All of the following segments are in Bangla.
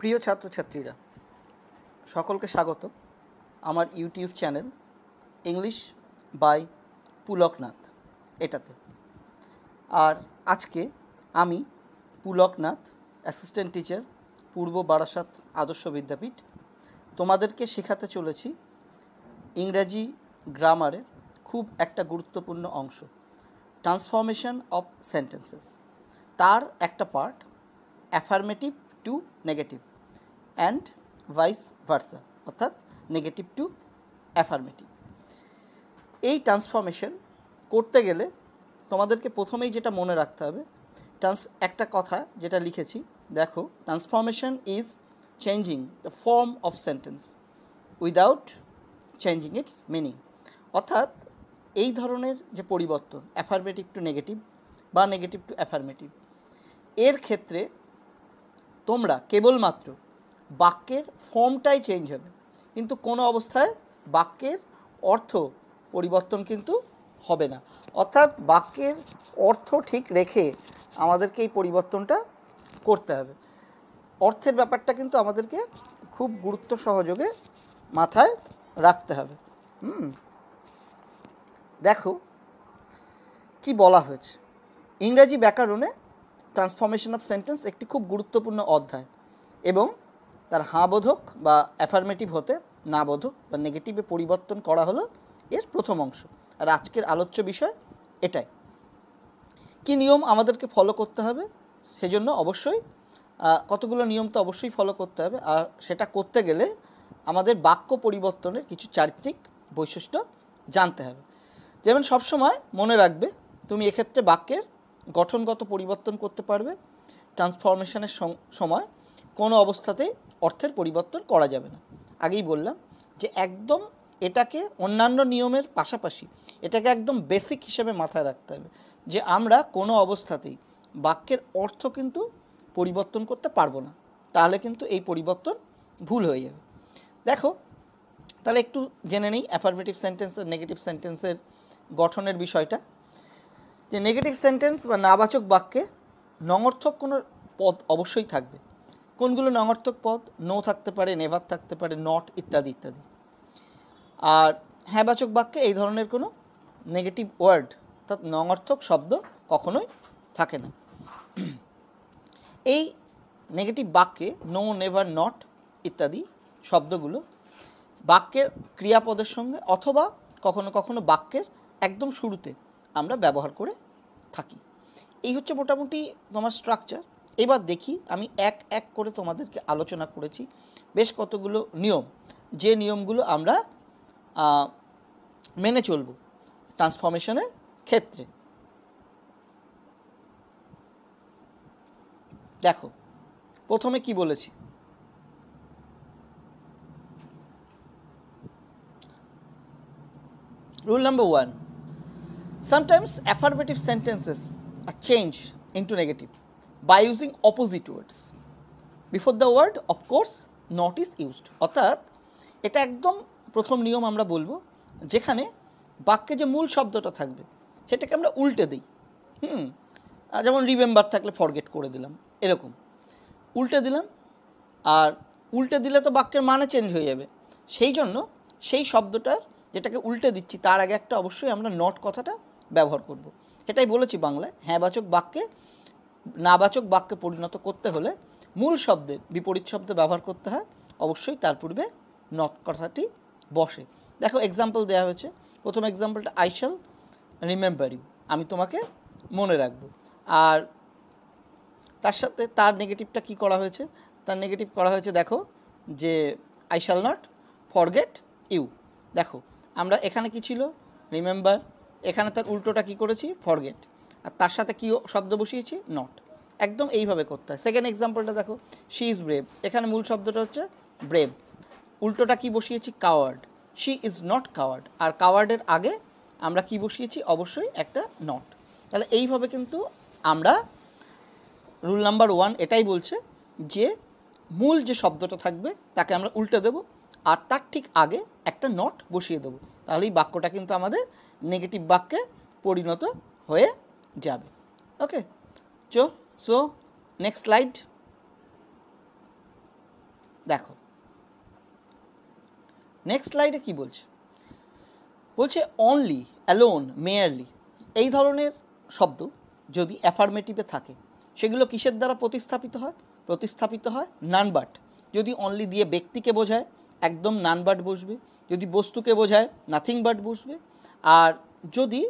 প্রিয় ছাত্রছাত্রীরা সকলকে স্বাগত আমার ইউটিউব চ্যানেল ইংলিশ বাই পুলকনাথ এটাতে। আর আজকে আমি পুলকনাথ, অ্যাসিস্ট্যান্ট টিচার, পূর্ব বারাসাত আদর্শ বিদ্যাপীঠ, তোমাদেরকে শেখাতে চলেছি ইংরাজি গ্রামারের খুব একটা গুরুত্বপূর্ণ অংশ, ট্রান্সফরমেশন অফ সেন্টেন্সেস। তার একটা part affirmative two negative and vice versa, অর্থাৎ নেগেটিভ টু অ্যাফার্মেটিভ। এই ট্রান্সফরমেশন করতে গেলে তোমাদেরকে প্রথমেই যেটা মনে রাখতে হবে, একটা কথা যেটা লিখেছি দেখো, transformation is changing the form of sentence without changing its meaning. অর্থাৎ এই ধরনের যে পরিবর্তন, অ্যাফার্মেটিভ টু নেগেটিভ বা নেগেটিভ টু অ্যাফার্মেটিভ, এর ক্ষেত্রে তোমরা কেবলমাত্র বাক্যের ফর্মটাই চেঞ্জ হবে, কিন্তু কোনো অবস্থায় বাক্যের অর্থ পরিবর্তন কিন্তু হবে না। অর্থাৎ বাক্যের অর্থ ঠিক রেখে আমাদেরকে এই পরিবর্তনটা করতে হবে। অর্থের ব্যাপারটা কিন্তু আমাদেরকে খুব গুরুত্ব সহযোগে মাথায় রাখতে হবে। দেখো কি বলা হয়েছে, ইংরেজি ব্যাকরণে ট্রান্সফরমেশন অফ সেন্টেন্স একটি খুব গুরুত্বপূর্ণ অধ্যায় এবং তার হাঁ বোধক বা অ্যাফার্মেটিভ হতে না বোধক বা নেগেটিভে পরিবর্তন করা হলো এর প্রথম অংশ। আর আজকের আলোচ্য বিষয় এটাই। কি নিয়ম আমাদেরকে ফলো করতে হবে, সেজন্য অবশ্যই কতগুলো নিয়ম তো অবশ্যই ফলো করতে হবে। আর সেটা করতে গেলে আমাদের বাক্য পরিবর্তনের কিছু চারিত্রিক বৈশিষ্ট্য জানতে হবে। যেমন সবসময় মনে রাখবে, তুমি এক্ষেত্রে বাক্যের গঠনগত পরিবর্তন করতে পারবে। ট্রান্সফরমেশনের সময় কোনো অবস্থাতেই অর্থের পরিবর্তন করা যাবে না। আগেই বললাম যে একদম এটাকে অন্যান্য নিয়মের পাশাপাশি এটাকে একদম বেসিক হিসেবে মাথায় রাখতে হবে যে আমরা কোনো অবস্থাতেই বাক্যের অর্থ কিন্তু পরিবর্তন করতে পারবো না, তাহলে কিন্তু এই পরিবর্তন ভুল হয়ে যাবে। দেখো তাহলে একটু জেনে নেই অ্যাফার্মেটিভ সেন্টেন্স আর নেগেটিভ সেন্টেন্সের গঠনের বিষয়টা। যে নেগেটিভ সেন্টেন্স বা নাবাচক বাক্যে নঙর্থক কোনো পদ অবশ্যই থাকবে। কোনগুলো নঙর্থক পদ? নো থাকতে পারে, নেভার থাকতে পারে, নট ইত্যাদি ইত্যাদি। আর হ্যাঁবাচক বাক্যে এই ধরনের কোনো নেগেটিভ ওয়ার্ড অর্থাৎ নঙর্থক শব্দ কখনোই থাকে না। এই নেগেটিভ বাক্যে নো, নেভার, নট ইত্যাদি শব্দগুলো বাক্যের ক্রিয়াপদের সঙ্গে অথবা কখনো কখনো বাক্যের একদম শুরুতে আমরা ব্যবহার করে থাকি। এই হচ্ছে মোটামুটি তোমার স্ট্রাকচার। এবার দেখি, আমি এক এক করে তোমাদেরকে আলোচনা করেছি বেশ কতগুলো নিয়ম, যে নিয়মগুলো আমরা মেনে চলব ট্রান্সফরমেশনের ক্ষেত্রে। দেখো প্রথমে কি বলেছি, rule number 1, sometimes affirmative sentences are changed into negative by using opposite words. Before the word, of course, not is used. অর্থাৎ এটা একদম প্রথম নিয়ম আমরা বলবো, যেখানে বাক্যে যে মূল শব্দটা থাকবে সেটাকে আমরা উল্টে দিই। যেমন রিমেম্বার থাকলে ফরগেট করে দিলাম, এরকম উল্টে দিলাম। আর উল্টে দিলে তো বাক্যের মানে চেঞ্জ হয়ে যাবে, সেই জন্য সেই শব্দটার যেটাকে উল্টে দিচ্ছি তার আগে একটা অবশ্যই আমরা নট কথাটা ব্যবহার করব। সেটাই বলেছি বাংলায়, হ্যাঁবাচক বাক্যে নাবাচক বাক্যে পরিণত করতে হলে মূল শব্দের বিপরীত শব্দ ব্যবহার করতে হয়, অবশ্যই তার পূর্বে নট কথাটি বসে। দেখো এক্সাম্পল দেওয়া হয়েছে। প্রথম এক্সাম্পলটা, আই শ্যাল রিমেম্বার ইউ, আমি তোমাকে মনে রাখবো। আর তার সাথে তার নেগেটিভটা কি করা হয়েছে, তার নেগেটিভ করা হয়েছে দেখো যে I shall not forget you. দেখো আমরা এখানে কি ছিল, রিমেম্বার, এখানে তার উল্টোটা কি করেছি, ফরগেট, আর তার সাথে কি শব্দ বসিয়েছি, নট। একদম এইভাবে করতে হয়। সেকেন্ড এক্সাম্পলটা দেখো, শি ইজ ব্রেভ, এখানে মূল শব্দটা হচ্ছে ব্রেভ, উল্টোটা কি বসিয়েছি, coward, she is not coward, আর কাওয়ার্ডের আগে আমরা কি বসিয়েছি, অবশ্যই একটা নট। তাহলে এইভাবে কিন্তু আমরা রুল নাম্বার 1 এটাই বলছে যে মূল যে শব্দটা থাকবে তাকে আমরা উল্টে দেব আর তার ঠিক আগে একটা নট বসিয়ে দেবো, তাহলেই বাক্যটা কিন্তু আমাদের নেগেটিভ বাক্যে পরিণত হয়ে যাবে। ওকে, সো নেক্সট স্লাইড। দেখো নেক্সট স্লাইডে কি বলছে, বলছে অনলি, অ্যালোন, মেয়ারলি এই ধরনের শব্দ যদি অ্যাফার্মেটিভে থাকে সেগুলো কিসের দ্বারা প্রতিস্থাপিত হয়? প্রতিস্থাপিত হয় নান বাট। যদি অনলি দিয়ে ব্যক্তিকে বোঝায় একদম নান বাট বসবে, যদি বস্তুকে বোঝায় নাথিং বাট বসবে, আর যদি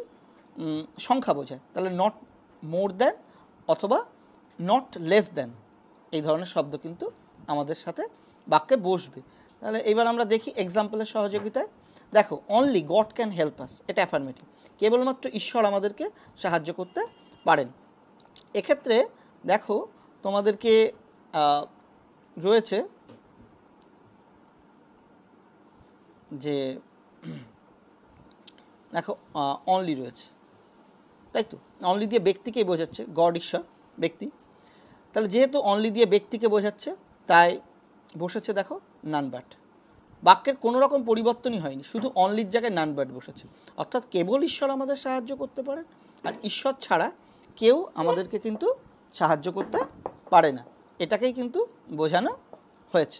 সংখ্যা বোঝায় তাহলে নট মোর দ্যান অথবা নট লেস দ্যান এই ধরনের শব্দ কিন্তু আমাদের সাথে বাক্যে বসবে। তাহলে এবার আমরা দেখি এক্সাম্পলের সহযোগিতায়। দেখো only god can help us, এটা অ্যাফার্মেটিভ, কেবলমাত্র ঈশ্বর আমাদেরকে সাহায্য করতে পারেন। এক্ষেত্রে দেখো তোমাদেরকে রয়েছে যে দেখো অনলি রয়েছে, তাই তো অনলি দিয়ে ব্যক্তিকেই বোঝাচ্ছে, গড ঈশ্বর ব্যক্তি। তাহলে যেহেতু অনলি দিয়ে ব্যক্তিকে বোঝাচ্ছে তাই বসেছে দেখো নান বাট। বাক্যের কোনো রকম পরিবর্তনই হয়নি, শুধু অনলির জায়গায় নান বাট বসেছে। অর্থাৎ কেবল ঈশ্বর আমাদের সাহায্য করতে পারেন, আর ঈশ্বর ছাড়া কেউ আমাদেরকে কিন্তু সাহায্য করতে পারে না, এটাকেই কিন্তু বোঝানো হয়েছে।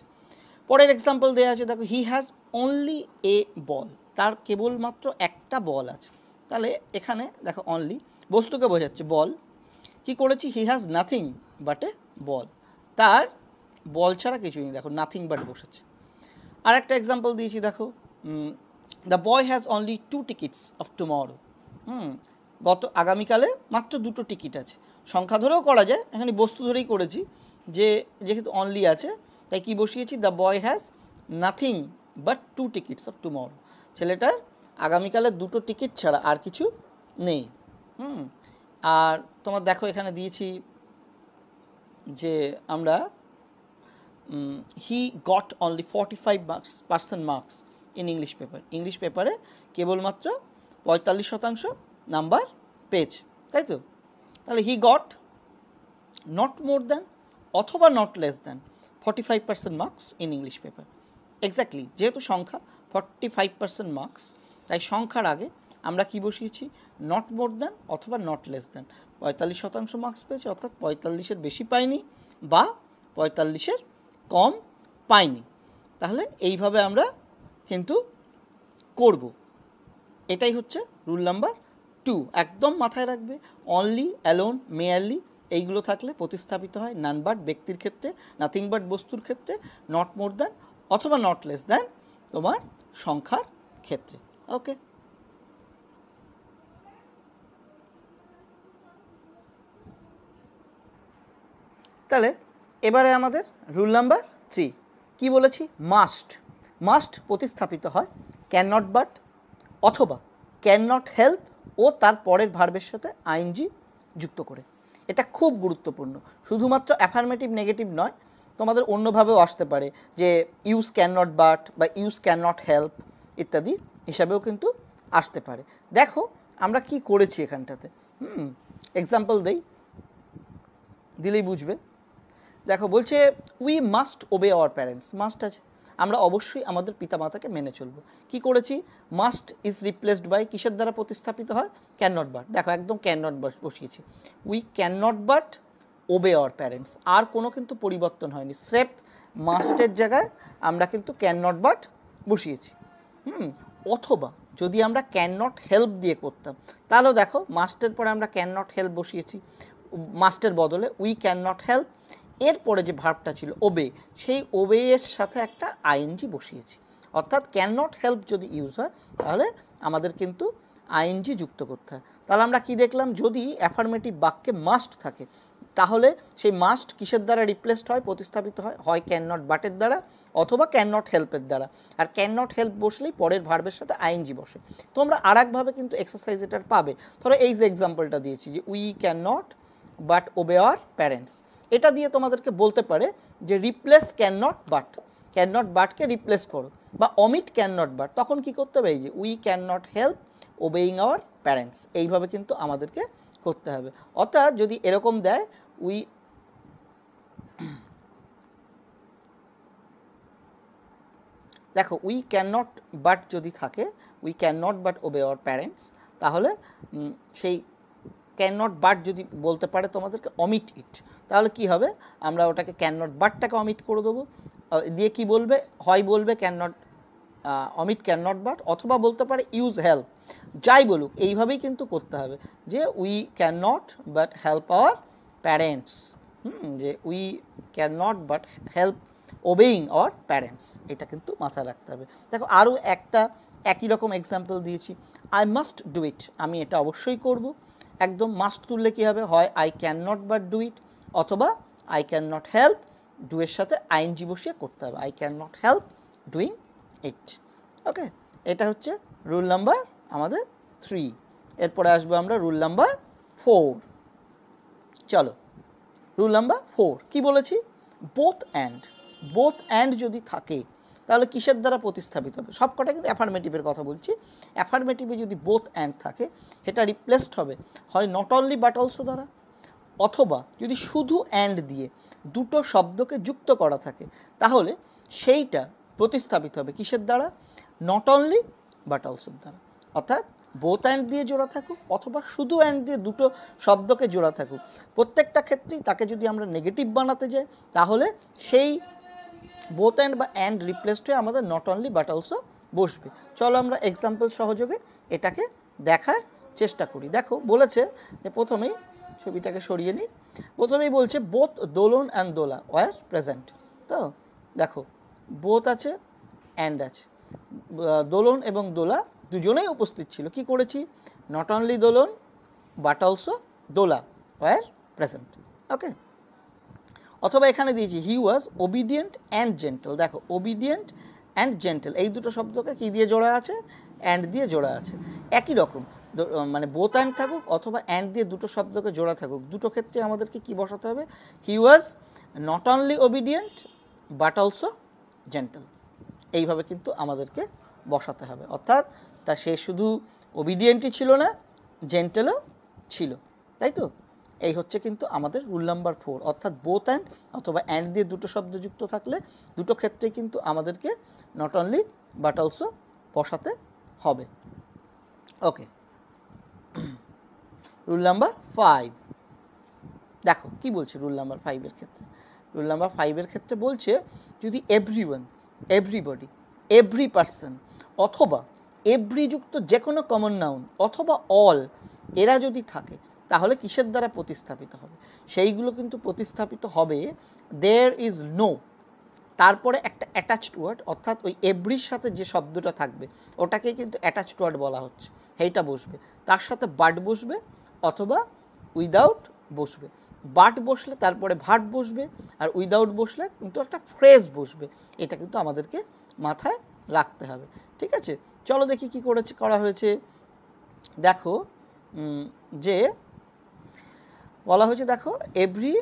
পরের এক্সাম্পল দেওয়া আছে, দেখো হি হ্যাজ অনলি এ বল, তার কেবলমাত্র একটা বল আছে। তাহলে এখানে দেখো অনলি বস্তুকে বোঝাচ্ছে, বল। কি করেছি? হি হ্যাজ নাথিং বাট এ বল, তার বল ছাড়া কিছুই নেই, দেখো নাথিং বাট বসেছে। আর একটা এক্সাম্পল দিয়েছি, দেখো the boy has only 2 tickets of tomorrow, আগামীকালে মাত্র 2টো টিকিট আছে। সংখ্যা ধরেও করা যায়, এখানে বস্তু ধরেই করেছি, যে যেহেতু অনলি আছে তাই কি বসিয়েছি, the boy has nothing but 2 tickets of tomorrow, ছেলেটার আগামীকালে 2টো টিকিট ছাড়া আর কিছু নেই। আর তোমার দেখো এখানে দিয়েছি যে আমরা he got only 45% marks in English paper, English পেপারে কেবলমাত্র 45% নাম্বার পেয়েছে, তাই তো। তাহলে he got not more than অথবা not less than 45% marks in English paper. Exactly, যেহেতু সংখ্যা 45% মার্কস, তাই সংখ্যার আগে আমরা কি বসিয়েছি, নট মোর দ্যান অথবা নট লেস দ্যান। 45% মার্কস পেয়েছে, অর্থাৎ 45-এর বেশি পাইনি বা 45-এর কম পাইনি। তাহলে এইভাবে আমরা কিন্তু করব, এটাই হচ্ছে রুল নাম্বার 2। একদম মাথায় রাখবে, অনলি, অ্যালোন, মেয়ারলি এইগুলো থাকলে প্রতিস্থাপিত হয় নান বাট ব্যক্তির ক্ষেত্রে, নাথিং বাট বস্তুর ক্ষেত্রে, নট মোর দ্যান অথবা নট লেস দ্যান তোমার সংখ্যার ক্ষেত্রে। ওকে, তাহলে এবারে আমাদের রুল নাম্বার 3 কি বলেছি, মাস্ট। মাস্ট প্রতিস্থাপিত হয় ক্যান নট বাট অথবা ক্যান নট হেল্প ও তার পরের ভার্বের সাথে আইএনজি যুক্ত করে। এটা খুব গুরুত্বপূর্ণ, শুধুমাত্র অ্যাফার্মেটিভ নেগেটিভ নয়, তোমাদের অন্যভাবেও আসতে পারে, যে ইউজ ক্যান নট বাট বা ইউজ ক্যান নট হেল্প ইত্যাদি হিসাবেও কিন্তু আসতে পারে। দেখো আমরা কি করেছি এখানটাতে, এক্সাম্পল দিলেই বুঝবে। দেখো বলছে we must ওবে our parents, must আছে, আমরা অবশ্যই আমাদের পিতামাতাকে মেনে চলব। কি করেছি, মাস্ট ইজ রিপ্লেসড বাই কিসের দ্বারা প্রতিস্থাপিত হয়, ক্যান নট বাট। দেখো একদম ক্যান নট বাট বসিয়েছি, we can not but obey our parents, আর কোনো কিন্তু পরিবর্তন হয়নি, স্রেফ মাস্টের জায়গায় আমরা কিন্তু ক্যান নট বাট বসিয়েছি। অথবা যদি আমরা ক্যান নট হেল্প দিয়ে করতাম, তাহলেও দেখো মাস্টের পরে আমরা ক্যান নট হেল্প বসিয়েছি, মাস্টের বদলে উই ক্যান নট হেল্প, এরপরে যে ভার্বটা ছিল ওবে, সেই ওবে এর সাথে একটা আইএনজি বসিয়েছি। অর্থাৎ ক্যান নট হেল্প যদি ইউজ হয় তাহলে আমাদের কিন্তু আইএনজি যুক্ত করতে হয়। তাহলে আমরা কি দেখলাম, যদি অ্যাফার্মেটিভ বাক্যে মাস্ট থাকে তাহলে সেই মাস্ট কিসের দ্বারা রিপ্লেসড হয়, প্রতিস্থাপিত হয়, হয় ক্যান নট বাটের দ্বারা অথবা ক্যান নট হেল্পের দ্বারা। আর ক্যান নট হেল্প বসলেই পরের ভার্বের সাথে আইএনজি বসে। তোমরা আর একভাবে কিন্তু এক্সারসাইজ এটার পাবে। ধরো এই যে এক্সাম্পলটা দিয়েছি, যে we can not but obey our parents, এটা দিয়ে তোমাদেরকে বলতে পারে যে রিপ্লেস ক্যান নট বাটকে রিপ্লেস করো, বা অমিট ক্যান নট বাট, তখন কি করতে হবে, এই যে we can not help obeying our parents, এইভাবে কিন্তু আমাদেরকে করতে হবে। অর্থাৎ যদি এরকম দেয় দেখো উই ক্যান নট বাট যদি থাকে, we can not but obey our parents, তাহলে সেই ক্যান নট বাট যদি বলতে পারে তোমাদেরকে অমিট ইট, তাহলে কি হবে, আমরা ওটাকে ক্যান নট বাটটাকে অমিট করে দেবো, দিয়ে কি বলবে, হয় বলবে can not omit can not but, অথবা বলতে পারে ইউজ হেল্প। যাই বলুক এইভাবেই কিন্তু করতে হবে যে we can not but help our parents, যে we can not but help obeying our parents, এটা কিন্তু মাথায় রাখতে হবে। দেখো আরও একটা একই রকম এক্সাম্পল দিয়েছি, আই মাস্ট ডু ইট, আমি এটা অবশ্যই করব। একদম মাস্ট তুললে কী হবে, হয় I can not but do it, অথবা I can not help, do এর সাথে আইএনজি বসিয়ে করতে হবে, I can not help doing it. Okay, এটা হচ্ছে রুল নাম্বার আমাদের 3। এরপরে আসবো আমরা রুল নাম্বার 4। চলো রুল নাম্বার 4 কি বলেছি, বোথ অ্যান্ড যদি থাকে তাহলে কিসের দ্বারা প্রতিস্থাপিত হবে, সবকটা কিন্তু অ্যাফার্মেটিভের কথা বলছি। অ্যাফার্মেটিভে যদি বোথ অ্যান্ড থাকে সেটা রিপ্লেসড হবে হয় নট অনলি বাট অলসো দ্বারা, অথবা যদি শুধু অ্যান্ড দিয়ে দুটো শব্দকে যুক্ত করা থাকে তাহলে সেইটা প্রতিস্থাপিত হবে কিসের দ্বারা, নট অনলি বাট অলসোর দ্বারা। অর্থাৎ বোথ অ্যান্ড দিয়ে জোড়া থাকুক অথবা শুধু অ্যান্ড দিয়ে দুটো শব্দকে জোড়া থাকুক, প্রত্যেকটা ক্ষেত্রেই তাকে যদি আমরা নেগেটিভ বানাতে যাই তাহলে সেই বোথ অ্যান্ড বা অ্যান্ড রিপ্লেসড হয়ে আমাদের নট অনলি বাট অলসো বসবে। চলো আমরা এক্সাম্পল সহযোগে এটাকে দেখার চেষ্টা করি। দেখো বলেছে যে প্রথমেই ছবিটাকে সরিয়ে নিই, প্রথমেই বলছে both Dolon and Dola were present. তো দেখো বোথ আছে অ্যান্ড আছে, দোলন এবং দোলা দুজনেই উপস্থিত ছিল, কি করেছি, not only Dolon but also Dola were present. Okay, অথবা এখানে দিয়েছি he was obedient and gentle. দেখো ওবিডিয়েন্ট অ্যান্ড জেন্টল এই দুটো শব্দকে কী দিয়ে জোড়া আছে, অ্যান্ড দিয়ে জোড়া আছে। একই রকম মানে বোথ অ্যান্ড থাকুক অথবা অ্যান্ড দিয়ে দুটো শব্দকে জোড়া থাকুক, দুটো ক্ষেত্রে আমাদেরকে কি বসাতে হবে, he was not only obedient but also gentle, এইভাবে কিন্তু আমাদেরকে বসাতে হবে। অর্থাৎ তা সে শুধু ওবিডিয়েন্টই ছিল না, জেন্টেলও ছিল, তাই তো। এই হচ্ছে কিন্তু আমাদের রুল নাম্বার 4, অর্থাৎ বোথ অ্যান্ড অথবা অ্যান্ড দিয়ে দুটো শব্দ যুক্ত থাকলে দুটো ক্ষেত্রে কিন্তু আমাদেরকে নট অনলি বাট অলসো বসাতে হবে। ওকে, রুল নাম্বার 5 দেখো কি বলছে রুল নাম্বার 5-এর ক্ষেত্রে। রুল নাম্বার 5-এর ক্ষেত্রে বলছে যদি এভরিওয়ান, এভরিবডি, এভরি পার্সন অথবা এভরি যুক্ত যে কোনো কমন নাউন অথবা অল এরা যদি থাকে তাহলে কিসের দ্বারা প্রতিস্থাপিত হবে, সেইগুলো কিন্তু প্রতিস্থাপিত হবে দেয়ার ইজ নো, তারপরে একটা অ্যাটাচড ওয়ার্ড, অর্থাৎ ওই এভরির সাথে যে শব্দটা থাকবে ওটাকেই কিন্তু অ্যাটাচড ওয়ার্ড বলা হচ্ছে, সেইটা বসবে, তার সাথে বাট বসবে অথবা উইদাউট বসবে। বাট বসলে তারপরে ভাট বসবে, আর উইদাউট বসলে কিন্তু একটা ফ্রেজ বসবে, এটা কিন্তু আমাদেরকে মাথায় রাখতে হবে। ঠিক আছে, চলো দেখি কি করা হয়েছে। দেখো যে বলা হয়েছে, দেখো এভরি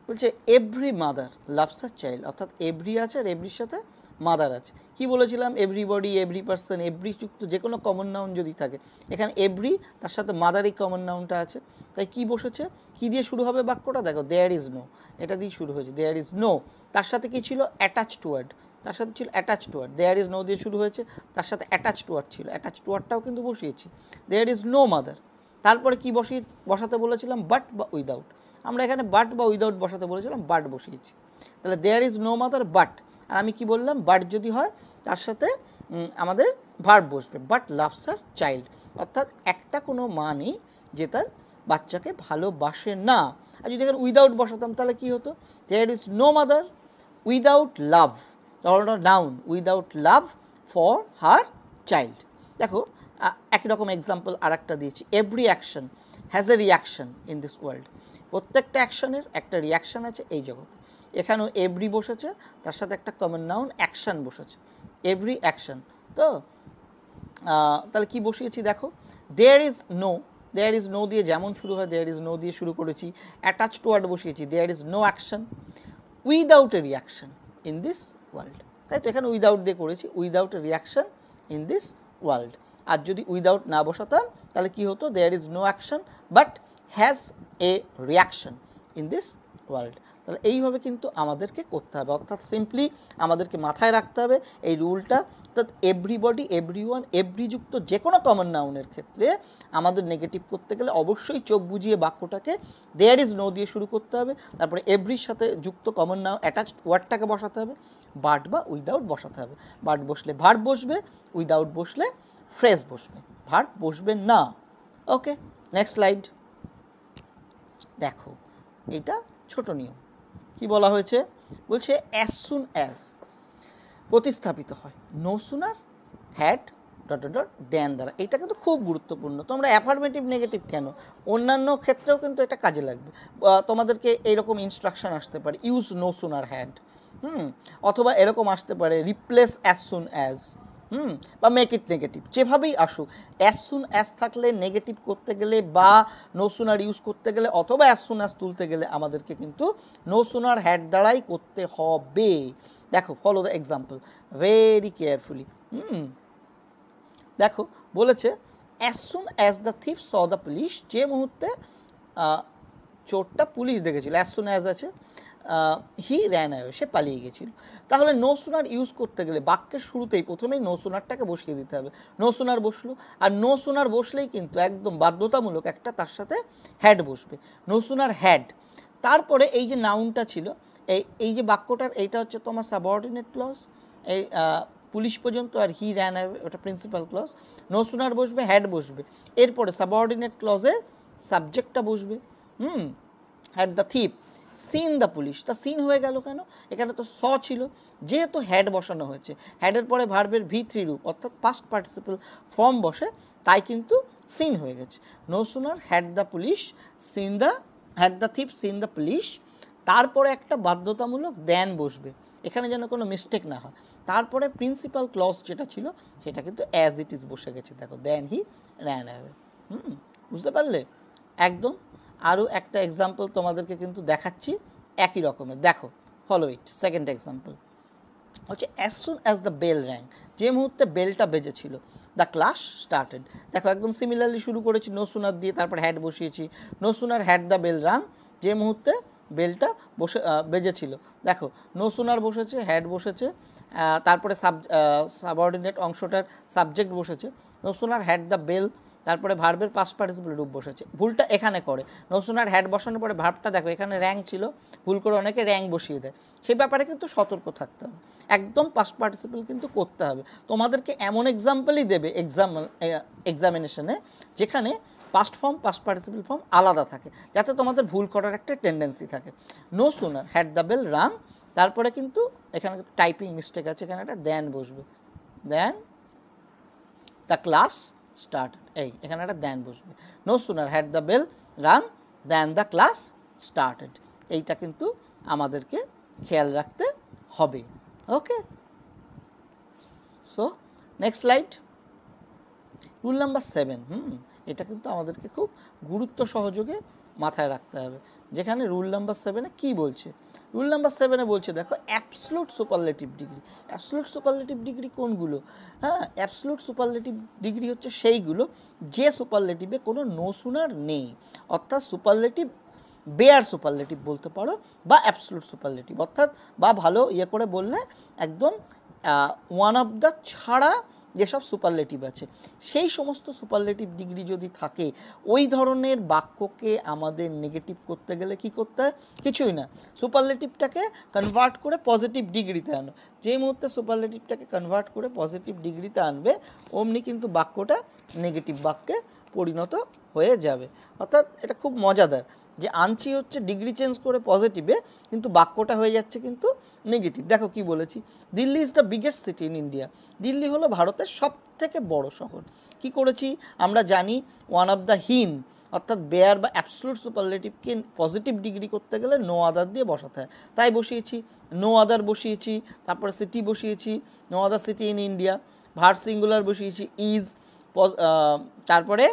বলছে every mother loves a child, অর্থাৎ এভরি আছে আর এভরির সাথে মাদার আছে। কি বলেছিলাম, এভরিবডি, এভরি পার্সন, এভরি যুক্ত যে কোনো কমন নাউন যদি থাকে, এখানে এভরি তার সাথে মাদারই কমন নাউনটা আছে, তাই কি বসেছে, কি দিয়ে শুরু হবে বাক্যটা, দেখো দেয়ার ইজ নো, এটা দিয়ে শুরু হয়েছে, দেয়ার ইজ নো, তার সাথে কি ছিল অ্যাটাচড ওয়ার্ড, তার সাথে ছিল attached word, there is no দিয়ে শুরু হয়েছে, তার সাথে অ্যাটাচড ওয়ার্ড ছিল, অ্যাটাচড ওয়ার্ডটাও কিন্তু বসিয়েছি, দেয়ার ইজ নো মাদার। তারপরে কি বসাতে বলেছিলাম, বাট বা উইদাউট, আমরা এখানে বাট বা উইদাউট বসাতে বলেছিলাম, বাট বসিয়েছি, তাহলে there is no mother but, আর আমি কি বললাম, বাট যদি হয় তার সাথে আমাদের ভার্ব বসবে, বাট লাভস আর চাইল্ড, অর্থাৎ একটা কোনো মা নেই যে তার বাচ্চাকে ভালোবাসে না। আর যদি এখানে উইদাউট বসাতাম তাহলে কি হতো, there is no mother without love, তাহলে noun without love for her child. দেখো একই রকম এক্সাম্পল আর একটা দিয়েছি, every action has a reaction in this world, প্রত্যেকটা অ্যাকশনের একটা রিয়াকশান আছে এই জগতে, এখানেও এভরি বসেছে, তার সাথে একটা কমন নাউন অ্যাকশান বসেছে, এভরি অ্যাকশান। তো তাহলে কি বসিয়েছি দেখো, there is no, there is no দিয়ে যেমন শুরু হয় দেয়ার ইজ নো দিয়ে শুরু করেছি, অ্যাটাচড ওয়ার্ড বসিয়েছি, there is no action without a reaction in this world, তাই তো এখানে উইদাউট দিয়ে করেছি, without a reaction in this world. আর যদি উইদাউট না বসাতাম তাহলে কি হতো, there is no action but has a reaction in this world. তাহলে এইভাবে কিন্তু আমাদেরকে করতে হবে, অর্থাৎ সিম্পলি আমাদেরকে মাথায় রাখতে হবে এই রুলটা, অর্থাৎ এভরিবডি, এভরিওয়ান, এভরিযুক্ত যে কোনো কমন নাউনের ক্ষেত্রে আমাদের নেগেটিভ করতে গেলে অবশ্যই চোখ বুজিয়ে বাক্যটাকে দেয়ার ইজ নো দিয়ে শুরু করতে হবে, তারপরে এভরির সাথে যুক্ত কমন নাউন অ্যাটাচড ওয়ার্ডটাকে বসাতে হবে, বাট বা উইদাউট বসাতে হবে। বাট বসলে ভার্ব বসবে, উইদাউট বসলে ফ্রেজ বসবে, ভার্ব বসবে না। ওকে, নেক্সট স্লাইড। দেখো এটা ছোট নিয়ম, কি বলা হয়েছে, বলছে অ্যাজ সুন অ্যাজ প্রতিস্থাপিত হয় no sooner, had dot dot dot then দ্বারা। এটা কিন্তু খুব গুরুত্বপূর্ণ। তোমরা অ্যাফার্মেটিভ নেগেটিভ কেন, অন্যান্য ক্ষেত্রেও কিন্তু এটা কাজে লাগবে। তোমাদেরকে এইরকম ইনস্ট্রাকশন আসতে পারে, ইউজ নো সুনার হ্যাড, অথবা এরকম আসতে পারে রিপ্লেস অ্যাজ সুন অ্যাজ, বা মেক ইট নেগেটিভ। যেভাবেই আসুক, অ্যাজ সুন অ্যাজ থাকলে নেগেটিভ করতে গেলে বা নো সুনার ইউজ করতে গেলে অথবা অ্যাজ সুন অ্যাজ তুলতে গেলে আমাদেরকে কিন্তু নো সুনার হ্যাড দ্বারাই করতে হবে। দেখো, follow the example very carefully. দেখো বলেছে as soon as the thief saw the police, যে মুহূর্তে চোরটা পুলিশ দেখেছিল, অ্যাজ সুন অ্যাজ আছে, হি র্যান অ্যাওয়ে, সে পালিয়ে গেছিল। তাহলে নো সুনার ইউজ করতে গেলে বাক্যের শুরুতেই প্রথমেই নো সুনারটাকে বসিয়ে দিতে হবে। নো সুনার বসলো, আর নো সুনার বসলেই কিন্তু একদম বাধ্যতামূলক একটা তার সাথে হ্যাড বসবে, নো সুনার হ্যাড। তারপরে এই যে নাউনটা ছিল, এই যে বাক্যটার এইটা হচ্ছে তোমার সাবঅর্ডিনেট ক্লজ, এই পুলিশ পর্যন্ত, আর হি র্যান অ্যাওয়ে ওটা প্রিন্সিপাল ক্লজ। নো সুনার বসবে, হ্যাড বসবে, এরপরে সাবঅর্ডিনেট ক্লজের সাবজেক্টটা বসবে। Had the thief seen the police, তা সিন হয়ে গেল কেন, এখানে তো স ছিল, যেহেতু হ্যাড বসানো হয়েছে, হ্যাডের পরে ভার্বের V3 রূপ অর্থাৎ পাস্ট পার্টিসিপল ফর্ম বসে, তাই কিন্তু সিন হয়ে গেছে। No sooner had the police seen the, had the thief seen the police, তারপরে একটা বাধ্যতামূলক দেন বসবে, এখানে যেন কোনো মিস্টেক না হয়। তারপরে প্রিন্সিপাল ক্লজ যেটা ছিল সেটা কিন্তু অ্যাজ ইট ইজ বসে গেছে। দেখো, দেন হি র্যান অ্যাওয়ে। বুঝতে পারলে একদম। আরও একটা এক্সাম্পল তোমাদেরকে কিন্তু দেখাচ্ছি একই রকমের। দেখো, ফলো ইট। সেকেন্ড এক্সাম্পল হচ্ছে as soon as the bell rang, যে মুহূর্তে বেলটা বেজেছিল, দ্য ক্লাস স্টার্টেড। দেখো একদম সিমিলারলি শুরু করেছি নো সুনার দিয়ে, তারপর হ্যাড বসিয়েছি, no sooner had the bell rang, যে মুহূর্তে বেলটা বেজেছিল। দেখো, নো সুনার বসেছে, হ্যাড বসেছে, তারপরে সাবঅর্ডিনেট অংশটার সাবজেক্ট বসেছে, no sooner had the bell, তারপরে ভার্বের পাস্ট পার্টিসিপল রূপ বসেছে। ভুলটা এখানে করে, নো সুনার হ্যাড বসানোর পরে ভার্বটা দেখো এখানে র্যাং ছিল, ভুল করে অনেকে র্যাং বসিয়ে দেয়, সেই ব্যাপারে কিন্তু সতর্ক থাকতে হবে। একদম পাস্ট পার্টিসিপল কিন্তু করতে হবে। তোমাদেরকে এমন এক্সাম্পলই দেবে এক্সামিনেশনে যেখানে past form past participle form আলাদা থাকে, যাতে তোমাদের ভুল করার একটা টেন্ডেন্সি থাকে। No sooner had the bell rang, তারপরে কিন্তু এখানে টাইপিং মিস্টেক আছে, এখানে একটা দেন বসবে, দেন দ্য ক্লাস স্টার্ট, এখানে একটা দেন বসবে। No sooner had the bell rang then the class started, এইটা কিন্তু আমাদেরকে খেয়াল রাখতে হবে। Okay, so next slide. Rule number 7, এটা কিন্তু আমাদেরকে খুব গুরুত্ব সহযোগে মাথায় রাখতে হবে। যেখানে রুল নাম্বার 7-এ কী বলছে, রুল নাম্বার 7-এ বলছে দেখো absolute superlative degree. Absolute superlative degree কোনগুলো? অ্যাবসলুট সুপারলেটিভ ডিগ্রি হচ্ছে সেইগুলো যে সুপারলেটিভে কোনো নো সুনার নেই, অর্থাৎ সুপারলেটিভ বেয়ার সুপারলেটিভ বলতে পারো, বা অ্যাবসলুট সুপারলেটিভ, অর্থাৎ বা ভালো করে বললে একদম ওয়ান অফ দ্য ছাড়া যেসব সুপারলেটিভ আছে, সেই সমস্ত সুপারলেটিভ ডিগ্রি যদি থাকে, ওই ধরনের বাক্যকে আমাদের নেগেটিভ করতে গেলে কি করতে হয়? কিছুই না, সুপারলেটিভটাকে কনভার্ট করে পজিটিভ ডিগ্রিতে আনো। যে মুহূর্তে সুপারলেটিভটাকে কনভার্ট করে পজিটিভ ডিগ্রিতে আনবে, অমনি কিন্তু বাক্যটা নেগেটিভ বাক্যে পরিণত হয়ে যাবে। অর্থাৎ এটা খুব মজাদার যে আনছি হচ্ছে ডিগ্রি চেঞ্জ করে পজিটিভে, কিন্তু বাক্যটা হয়ে যাচ্ছে কিন্তু নেগেটিভ। দেখো কি বলেছি, Delhi is the biggest city in India. Delhi হলো ভারতের সব থেকে বড় শহর। কি করেছি আমরা জানি, ওয়ান অফ দ্য হিন অর্থাৎ বেয়ার বা অ্যাবসলুট সুপারলেটিভকে পজিটিভ ডিগ্রি করতে গেলে নো আদার দিয়ে বসাতে হয়, তাই বসিয়েছি নো আদার বসিয়েছি, তারপরে সিটি বসিয়েছি no other city in India, verb singular বসিয়েছি ইজ, তারপরে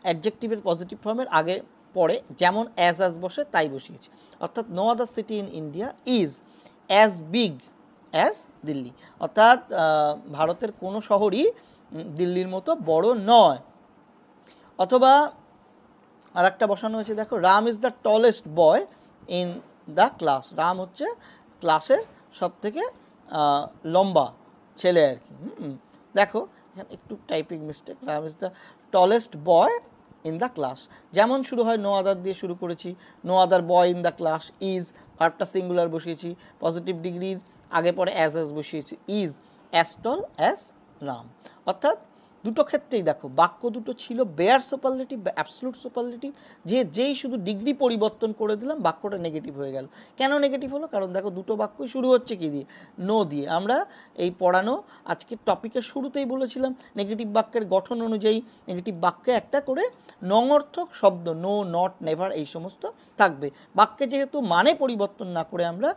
অ্যাডজেক্টিভের পজিটিভ ফর্মের আগে পরে যেমন অ্যাজ বসে তাই বসিয়েছি। অর্থাৎ no other city in India is as big as Delhi, অর্থাৎ ভারতের কোনো শহরই দিল্লির মতো বড় নয়। অথবা আর একটা বসানো হয়েছে দেখো, Ram is the tallest boy in the class. Ram হচ্ছে ক্লাসের সব থেকে লম্বা ছেলে আর কি। দেখো এখানে একটু typing mistake, Ram is the tallest boy in the class. যেমন শুরু হয় নো আদার দিয়ে শুরু করেছি, no other boy in the class, is ভার্বটা সিঙ্গুলার বসিয়েছি, পজিটিভ ডিগ্রির আগে পরে অ্যাজ বসিয়েছি, is as tall as Ram. অর্থাৎ দুটো ক্ষেত্রেই দেখো বাক্য দুটো ছিল বেয়ার সুপারলেটিভ বা অ্যাবসলুট সুপারলেটিভ, যেই শুধু ডিগ্রি পরিবর্তন করে দিলাম বাক্যটা নেগেটিভ হয়ে গেল। কেন নেগেটিভ হলো? কারণ দেখো দুটো বাক্যই শুরু হচ্ছে কি দিয়ে? নো দিয়ে। আমরা এই পড়ানো আজকের টপিকের শুরুতেই বলেছিলাম নেগেটিভ বাক্যের গঠন অনুযায়ী নেগেটিভ বাক্যে একটা করে নঙর্থক শব্দ নো, নট, নেভার এই সমস্ত থাকবে। বাক্যে যেহেতু মানে পরিবর্তন না করে আমরা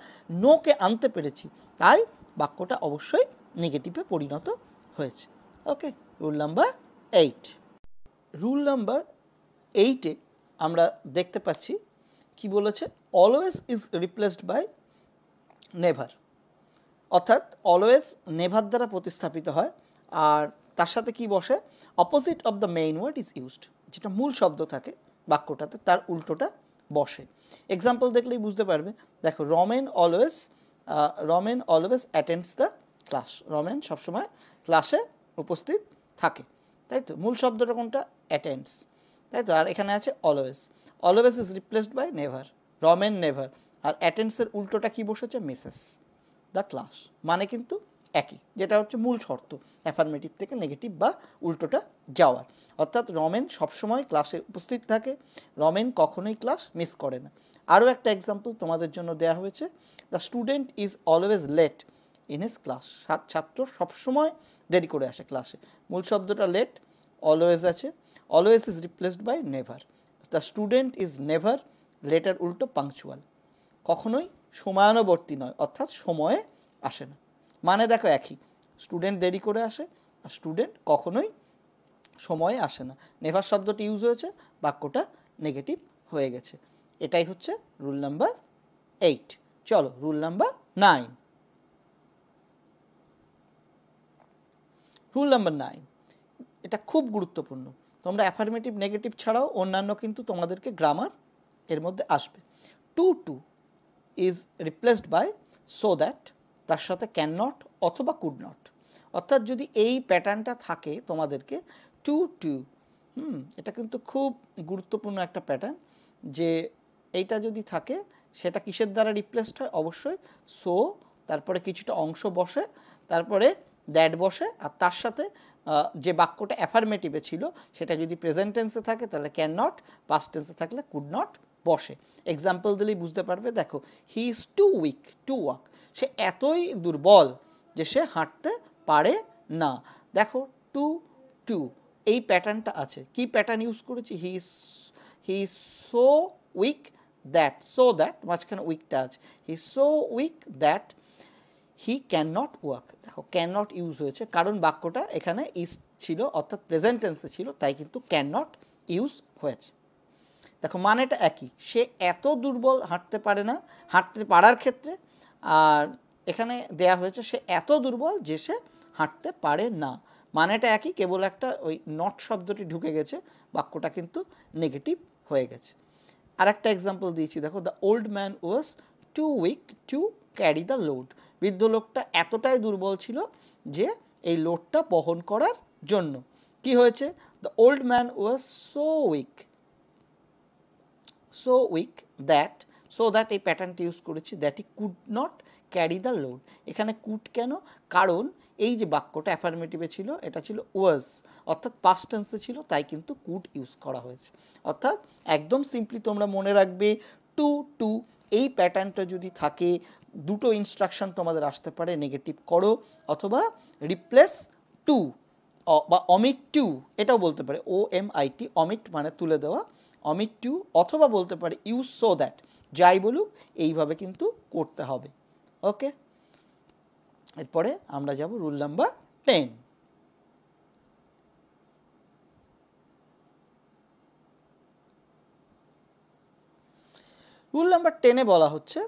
নোকে আনতে পেরেছি, তাই বাক্যটা অবশ্যই নেগেটিভে পরিণত হয়েছে। Okay, rule number 8। Rule number 8-এ আমরা দেখতে পাচ্ছি কি বলেছে, always is replaced by never. অর্থাৎ অলওয়েজ নেভার দ্বারা প্রতিস্থাপিত হয়, আর তার সাথে কি বসে, opposite of the main word is used. যেটা মূল শব্দ থাকে বাক্যটাতে তার উল্টোটা বসে। এক্সাম্পল দেখলেই বুঝতে পারবে। দেখো, Ramen always attends the class. Ramen সবসময় ক্লাসে উপস্থিত থাকে, তাই তো? মূল শব্দটা কোনটা? অ্যাটেন্ডস, তাই তো? আর এখানে আছে always. Always is replaced by never, Ramen never. আর অ্যাটেন্ডসের উল্টোটা কি বসেছে? Misses the class. মানে কিন্তু একই, যেটা হচ্ছে মূল শর্ত অ্যাফার্মেটিভ থেকে নেগেটিভ বা উল্টোটা যাওয়ার। অর্থাৎ রমেন সবসময় ক্লাসে উপস্থিত থাকে, রমেন কখনোই ক্লাস মিস করে না। আরও একটা এক্সাম্পল তোমাদের জন্য দেওয়া হয়েছে, the student is always late in his class. ছাত্র সবসময় দেরি করে আসে ক্লাসে। মূল শব্দটা লেট, অলওয়েজ আছে, always is replaced by never. The student is never, লেটার উল্টো পাংচুয়াল, কখনোই সময়ানুবর্তী নয়, অর্থাৎ সময়ে আসে না। মানে দেখো একই, স্টুডেন্ট দেরি করে আসে আর স্টুডেন্ট কখনোই সময়ে আসে না। নেভার শব্দটি ইউজ হয়েছে, বাক্যটা নেগেটিভ হয়ে গেছে। এটাই হচ্ছে রুল নাম্বার 8। চলো রুল নাম্বার 9। রুল নাম্বার 9, এটা খুব গুরুত্বপূর্ণ। তোমরা অ্যাফার্মেটিভ নেগেটিভ ছাড়াও অন্যান্য কিন্তু তোমাদেরকে গ্রামার এর মধ্যে আসবে। Too is replaced by so that, তার সাথে ক্যান নট অথবা কুড নট। অর্থাৎ যদি এই প্যাটার্নটা থাকে তোমাদেরকে টু, এটা কিন্তু খুব গুরুত্বপূর্ণ একটা প্যাটার্ন, যে এইটা যদি থাকে সেটা কিসের দ্বারা রিপ্লেসড হয়? অবশ্যই সো, তারপরে কিছুটা অংশ বসে, তারপরে দ্যাট বসে, আর তার সাথে যে বাক্যটা অ্যাফার্মেটিভে ছিল সেটা যদি প্রেজেন্ট টেন্সে থাকে তাহলে ক্যান নট, পাস্ট টেন্সে থাকলে কুড নট বসে। এক্সাম্পল দিলেই বুঝতে পারবে। দেখো, he is too weak to walk, সে এতই দুর্বল যে সে হাঁটতে পারে না। দেখো, টু এই প্যাটার্নটা আছে। কি প্যাটার্ন ইউজ করেছি? He is so weak that, so that মাঝখানে উইকটা আছে, he is so weak that he can not walk. দেখো, ক্যান নট ইউজ হয়েছে কারণ বাক্যটা এখানে ইজ ছিল, অর্থাৎ প্রেজেন্ট টেন্সে ছিল, তাই কিন্তু ক্যান নট ইউজ হয়েছে। দেখো, মানেটা একই, সে এত দুর্বল হাঁটতে পারে না, হাঁটতে পারার ক্ষেত্রে, আর এখানে দেয়া হয়েছে সে এত দুর্বল যে সে হাঁটতে পারে না। মানেটা একই, কেবল একটা ওই নট শব্দটি ঢুকে গেছে, বাক্যটা কিন্তু নেগেটিভ হয়ে গেছে। আর একটা এক্সাম্পল দিয়েছি, দেখো, the old man was too weak to carry the load. বৃদ্ধ লোকটা এতটাই দুর্বল ছিল যে এই লোডটা বহন করার জন্য। কি হয়েছে? The old man was so weak that, so that এই প্যাটার্নটি ইউজ করেছি, that E could not carry the load. এখানে কুড কেন? কারণ এই যে বাক্যটা অ্যাফার্মেটিভে ছিল এটা ছিল ওয়াজ, অর্থাৎ পাস্ট টেন্সে ছিল, তাই কিন্তু কুড ইউজ করা হয়েছে। অর্থাৎ একদম সিম্পলি তোমরা মনে রাখবে, টু এই প্যাটার্নটা যদি থাকে, দুটো ইনস্ট্রাকশন তোমাদের আসতে পারে, নেগেটিভ করো অথবা রিপ্লেস টু বা অমিট টু, এটাও বলতে পারে, OMIT, অমিট মানে তুলে দেওয়া, অমিট টু, অথবা বলতে পারে ইউজ সো দ্যাট। যাই বলুক এইভাবে কিন্তু করতে হবে। ওকে, এরপরে আমরা যাব রুল নাম্বার 10। রুল নাম্বার 10-এ বলা হচ্ছে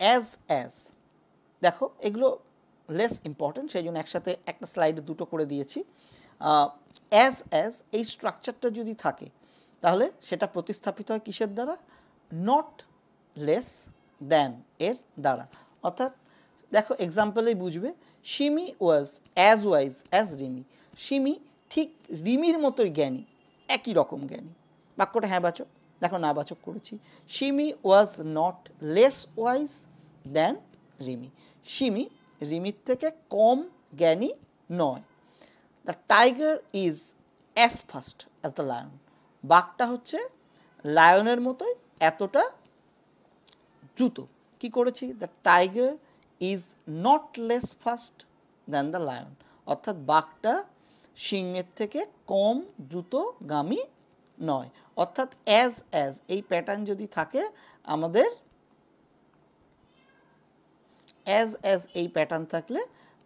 অ্যাজ। দেখো, এগুলো লেস ইম্পর্টেন্ট, সেই জন্য একসাথে একটা স্লাইডে দুটো করে দিয়েছি। অ্যাজ এই স্ট্রাকচারটা যদি থাকে তাহলে সেটা প্রতিস্থাপিত হয় কিসের দ্বারা? নট লেস দ্যান এর দ্বারা। অর্থাৎ দেখো, এক্সাম্পলেই বুঝবে, Simi was as wise as Rimi. Simi ঠিক রিমির মতোই জ্ঞানী, একই রকম জ্ঞানী। বাক্যটা হ্যাঁ বাচক, দেখো না বাচক করেছি। Simi was not less wise than Rimi. Simi রিমির থেকে কম জ্ঞানী নয়। The tiger is as fast as the lion. বাঘটা হচ্ছে লায়নের মতোই এতটা দ্রুত। কী করেছি? The tiger is not less fast than the lion, অর্থাৎ বাঘটা সিংহের থেকে কম দ্রুতগামী নয়। অর্থাৎ অ্যাজ অ্যাজ এই প্যাটার্ন যদি থাকে আমাদের, অ্যাজ অ্যাজ এই প্যাটার্ন থাকলে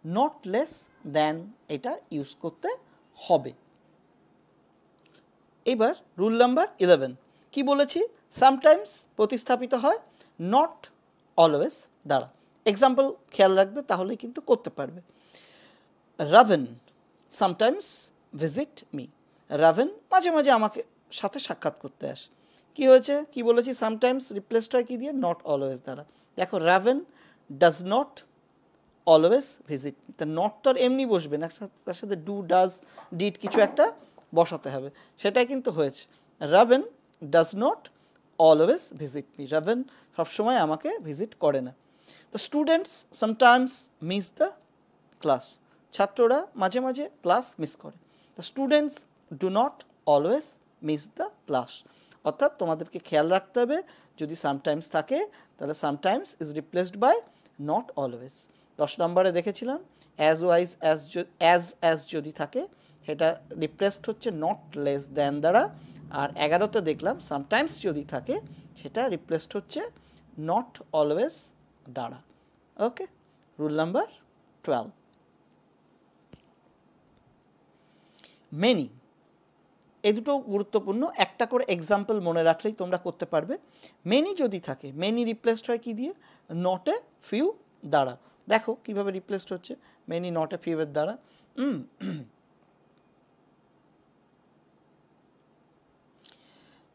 নট লেস দ্যান এটা ইউজ করতে হবে। এবার রুল নাম্বার 11 কি বলেছি? সামটাইমস প্রতিস্থাপিত হয় নট অলওয়েজ দ্বারা। এক্সাম্পল খেয়াল রাখবে, তাহলে কিন্তু করতে পারবে। রাভেন সামটাইমস ভিজিট মি। রাভেন মাঝে মাঝে আমাকে সাথে সাক্ষাৎ করতে আসে। কি হয়েছে? কি বলেছি? সামটাইমস রিপ্লেসড হয় কি দিয়ে? নট অলওয়েজ দ্বারা। দেখো Raven does not always visit me, তা নট তো আর এমনি বসবে না, তার সাথে ডু ডাজ ডিড কিছু একটা বসাতে হবে, সেটাই কিন্তু হয়েছে। Raven does not always visit me. Raven সবসময় আমাকে ভিজিট করে না। The students sometimes miss the class. ছাত্ররা মাঝে মাঝে ক্লাস মিস করে। The students do not always miss the class. অর্থাৎ তোমাদেরকে খেয়াল রাখতে হবে, যদি সামটাইমস থাকে তাহলে sometimes is replaced by not always. 10 নম্বরে দেখেছিলাম অ্যাজ ওয়াইজ অ্যাজ যদি থাকে সেটা রিপ্লেসড হচ্ছে নট লেস দ্যান দ্বারা। আর 11তে দেখলাম সামটাইমস যদি থাকে সেটা রিপ্লেসড হচ্ছে নট অলওয়েজ দ্বারা। ওকে, রুল নাম্বার 12। মেনি, এই দুটো গুরুত্বপূর্ণ, একটা করে এক্সাম্পল মনে রাখলেই তোমরা করতে পারবে। মেনি যদি থাকে, মেনি রিপ্লেসড হয় কি দিয়ে? নট এ ফিউ দ্বারা। দেখো কিভাবে রিপ্লেসড হচ্ছে মেনি নট এ ফিউ এর দ্বারা।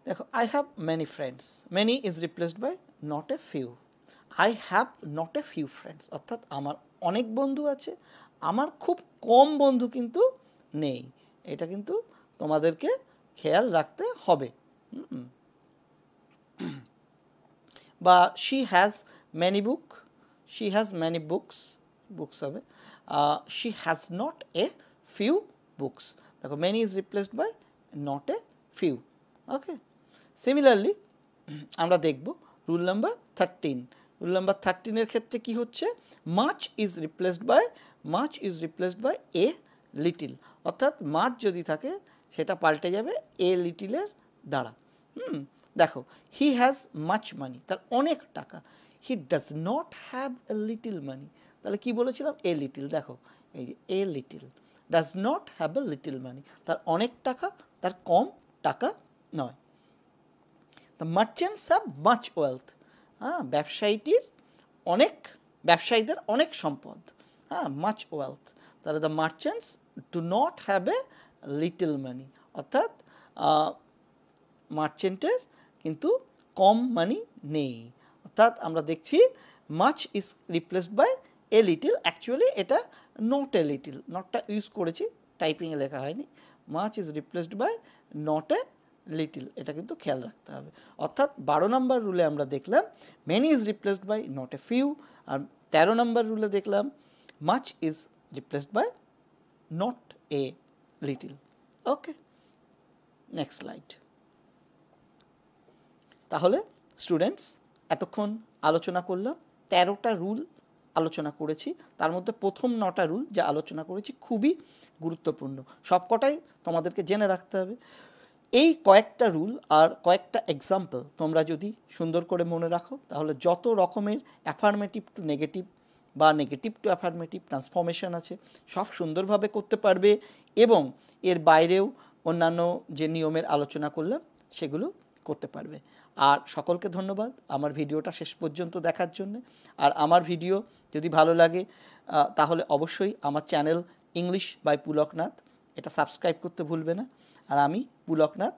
দেখো I have many friends, many is replaced by not a few. I have not a few friends, অর্থাৎ আমার অনেক বন্ধু আছে, আমার খুব কম বন্ধু কিন্তু নেই। এটা কিন্তু তোমাদেরকে খেয়াল রাখতে হবে। বা she has many book, she has many books হবে। She has not a few books. দেখো many is replaced by not a few. Okay, similarly আমরা দেখব রুল নাম্বার 13। রুল নাম্বার 13 এর ক্ষেত্রে কি হচ্ছে? Much is replaced by a little. অর্থাৎ মাচ যদি থাকে সেটা পাল্টে যাবে এ লিটিলের দ্বারা। দেখো হি হ্যাজ মাচ মানি, তার অনেক টাকা। He does not have a little money, তাহলে কি বলেছিলাম? A little. দেখো এই যে a little, does not have a little money, তার অনেক টাকা, তার কম টাকা নয়। The merchants have much wealth. ব্যবসায়ীদের অনেক সম্পদ। Much wealth. তাহলে the merchants do not have a little money, অর্থাৎ মার্চেন্টের কিন্তু কম মানি নেই। অর্থাৎ আমরা দেখছি much is replaced by a little. Actually এটা নট এ লিটিল, নটটা ইউজ করেছি, টাইপিংয়ে লেখা হয়নি। Much is replaced by not a little, এটা কিন্তু খেয়াল রাখতে হবে। অর্থাৎ 12 নম্বর রুলে আমরা দেখলাম many is replaced by not a few, আর 13 নম্বর রুলে দেখলাম much is replaced by not a little. Okay, next slide. তাহলে স্টুডেন্টস এতক্ষণ আলোচনা করলাম 13টা রুল আলোচনা করেছি। তার মধ্যে প্রথম 9টা রুল যা আলোচনা করেছি খুবই গুরুত্বপূর্ণ, সবকটাই তোমাদেরকে জেনে রাখতে হবে। এই কয়েকটা রুল আর কয়েকটা এক্সাম্পল তোমরা যদি সুন্দর করে মনে রাখো তাহলে যত রকমের অ্যাফার্মেটিভ টু নেগেটিভ বা নেগেটিভ টু অ্যাফার্মেটিভ ট্রান্সফরমেশন আছে সব সুন্দরভাবে করতে পারবে, এবং এর বাইরেও অন্যান্য যে নিয়মের আলোচনা করলাম সেগুলো করতে পারবে। আর সকলকে ধন্যবাদ আমার ভিডিওটা শেষ পর্যন্ত দেখার জন্য। আর আমার ভিডিও যদি ভালো লাগে তাহলে অবশ্যই আমার চ্যানেল ইংলিশ বাই পুলকনাথ এটা সাবস্ক্রাইব করতে ভুলবে না। আর আমি পুলকনাথ,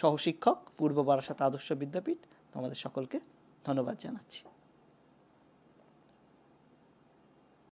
সহশিক্ষক, পূর্ব বারাসাত আদর্শ বিদ্যাপীঠ, তোমাদের সকলকে ধন্যবাদ জানাচ্ছি।